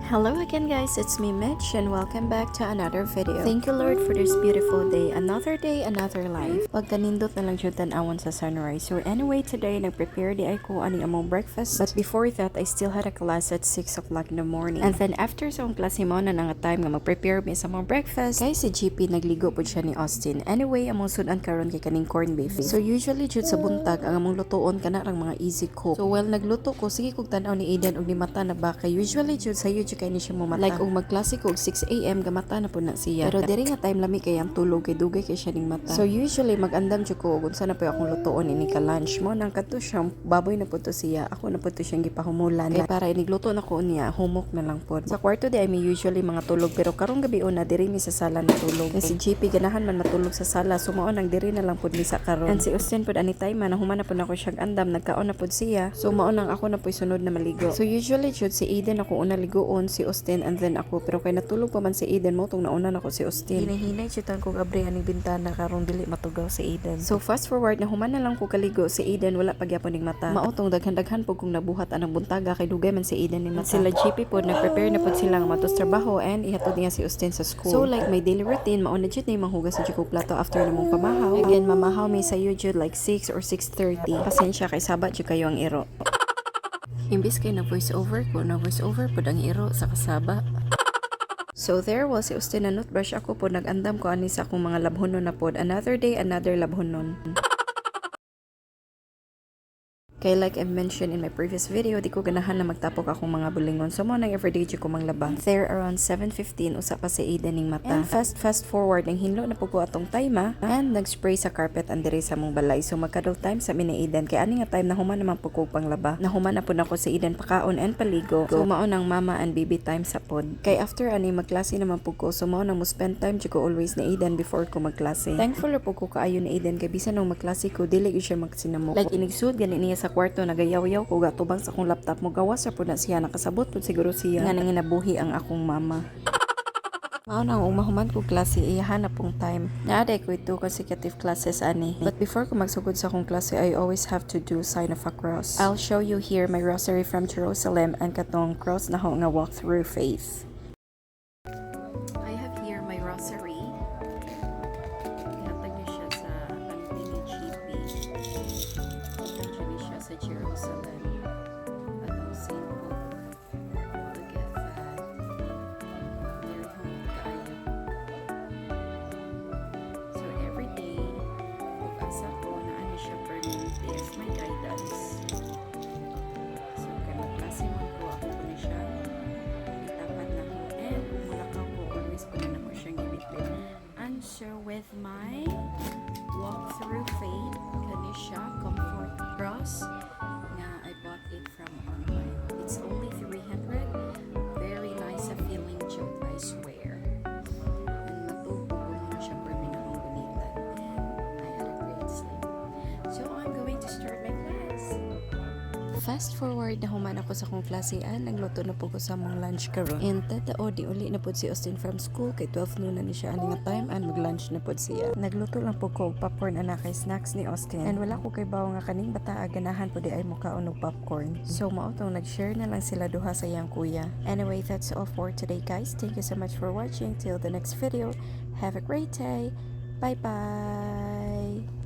Hello again guys, it's me Mitch and welcome back to another video. Thank you Lord for this beautiful day, another life. Pagkanindot na lang jud tan-awon sa sunrise. So anyway, today nag-prepare di ay ko ani among breakfast. But before that, I still had a class at 6 o'clock in the morning. And then after sa klase mo na nga time nga mag-prepare mi sa among breakfast, kay si GP nagligo pud siya ni Austin. Anyway, among sudan karon kay kaning corned beef. So usually jud sa buntag ang among lutoon kana rang mga easy cook. So while nagluto ko, sige kog tan-aw ni Aiden og ni mata na baka. Usually jud sa kay ni siya mamata. Like, magklase ko 6 AM, gamata na po na siya. Pero diri nga time lami kay ang tulog, kay dugay kay siya ning mata. So, usually, magandam siya ko, kung saan na po akong lutoon, ini ka lunch mo, nang kato siyang baboy na po to siya, ako na po to siyang gipahumulan. Kaya para inigluto na ko niya, humok na lang po. Sa kwarto di ay may usually mga tulog, pero karong gabi una, diri mi sa sala na tulog. Kasi si GP, ganahan man matulog sa sala, sumaon ang diri na lang po mi sa karon. And si Austin po, anytime man, nahuman na po na ko siyang andam, nagkaon na po siya, sumaon ang ako na po sunod na maligo. So, usually, jud si Aiden ako una ligoon, si Austin and then ako, pero kay natulog pa man si Aiden mo tong nauna na ko si Austin. Hinahinay siya ko abri aning bintana karong dili matugaw si Aiden. So fast forward na human na lang ko kaligo si Aiden wala pagyapon ning mata. Maotong daghan-daghan po kung nabuhat anang buntaga kay dugay man si Aiden ni mata. Sila GP po nag-prepare na po sila nga matos trabaho and ihatod niya si Austin sa school. So like my daily routine mao na jud ni mahugas sa jud plato after namong pamahaw. Again mamahaw may sayo jud like 6 or 6:30. Pasensya kay sabat jud kayo ang iro. Imbis kay na voice over ko, na voice over po ang iro sa kasaba. So there was si Austin na nutbrush ako po nag-andam ko ani sa akong mga labhonon na pod. Another day, another labhonon. Kay like I mentioned in my previous video, di ko ganahan na magtapok akong mga bulingon. So mo nang everyday di ko manglaba. There around 7:15 usa pa si Aiden ning mata. And fast forward nang hinlo na po ko atong time and nag-spray sa carpet and diri sa mong balay. So magkadol time sa ni Aiden kay ani nga time na human naman po ko panglaba. Nahuman na po nako si Aiden pakaon and paligo. So mao nang mama and baby time sa pod. Kay after ani magklase naman po ko, so mao nang mo spend time ko always ni Aiden before ko magklase. Thankful po ko kaayo ni Aiden kay bisan nang magklase ko dili gyud siya magsinamo. Like inigsud gani niya sa kwarto nagayaw-yaw ko gatubang sa akong laptop mo gawas sa pud na siya nakasabot pud siguro siya nga nanginabuhi ang akong mama. Mao nang umahuman ko klase iyahan na pong time. Naaday ko 2 consecutive classes ani. But before ko magsugod sa akong klase, I always have to do sign of a cross. I'll show you here my rosary from Jerusalem and katong cross na ho nga walk through faith. I have here my rosary. Ihatag niya siya sa panting ni GP. Ihatag niya siya sa Jerusalem. Atong Saint Paul. Look at that. Very humble kayo. So every day, pag-asa ko na ano siya permanente as my guidance. So kaya magklase mo ko ako po na siya. Itapat na ko. And umulakaw ko, always ko na ako siyang ibitbit. And so with my walk through faith, kani siya comfort cross nga I bought it from online. It's only 300. Very nice a feeling joke, I swear. And matubo ko na siya for minahong gunitan. And I had a great sleep. So I'm going to start my class. Fast forward na human ako sa akong klasian, nagluto na po ko sa mong lunch karon. And tatao di uli na po si Austin from school kay 12 noon na ni siya ani nga time and mag-lunch na po siya. Nagluto lang po ko popcorn ana kay snacks ni Austin. And wala ko kay bawo nga kaning bata ganahan po di ay mukaon og popcorn. So mao tong nag-share na lang sila duha sa iyang kuya. Anyway, that's all for today guys. Thank you so much for watching. Till the next video. Have a great day. Bye bye.